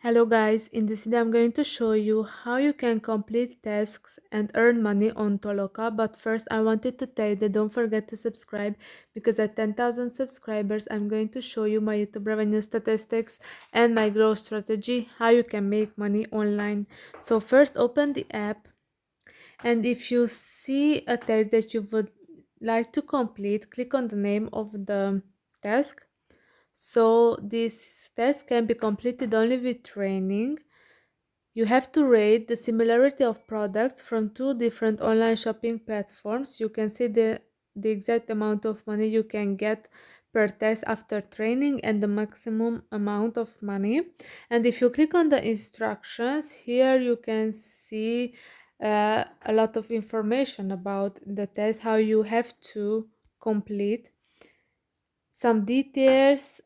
Hello guys, in this video I'm going to show you how you can complete tasks and earn money on Toloka, but first I wanted to tell you that don't forget to subscribe because at 10,000 subscribers I'm going to show you my YouTube revenue statistics and my growth strategy, how you can make money online. So first open the app, and if you see a task that you would like to complete, click on the name of the task. So this test can be completed only with training. You have to rate the similarity of products from two different online shopping platforms. You can see the exact amount of money you can get per test after training and the maximum amount of money. And if you click on the instructions, here you can see a lot of information about the test, how you have to complete some details.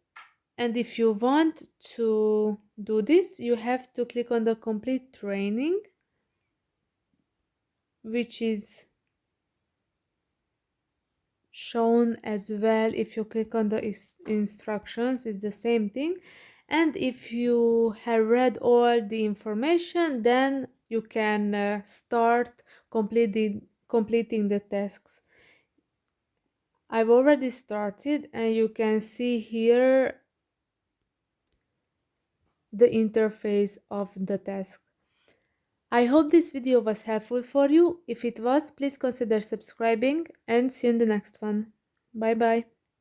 And if you want to do this, you have to click on the complete training, which is shown as well. If you click on the instructions, it's the same thing. And if you have read all the information, then you can start completing the tasks. I've already started, and you can see here the interface of the task. I hope this video was helpful for you. If it was, please consider subscribing and see you in the next one. Bye bye.